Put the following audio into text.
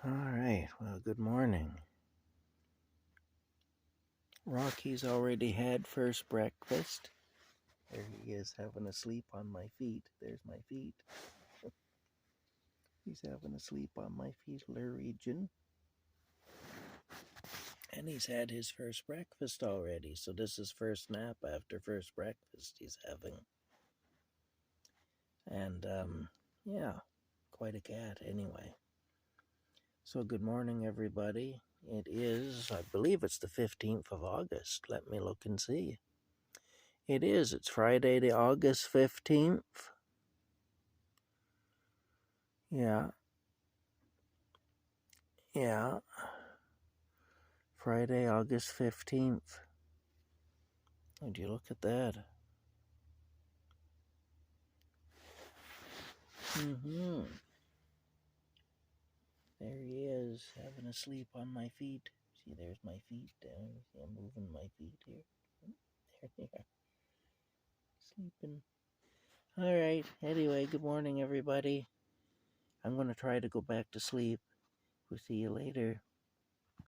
All right, well, good morning. Rocky's already had first breakfast. There he is, having a sleep on my feet. There's my feet. He's having a sleep on my fetal region. And he's had his first breakfast already, so this is first nap after first breakfast he's having. And, yeah, quite a cat anyway. So good morning, everybody. It is, I believe it's the 15th of August. Let me look and see. It is. It's Friday, the August 15th. Yeah. Friday, August 15th. Would you look at that? There he is, having a sleep on my feet. See, there's my feet down. See, I'm moving my feet here. There they are. Sleeping. All right. Anyway, good morning, everybody. I'm going to try to go back to sleep. We'll see you later.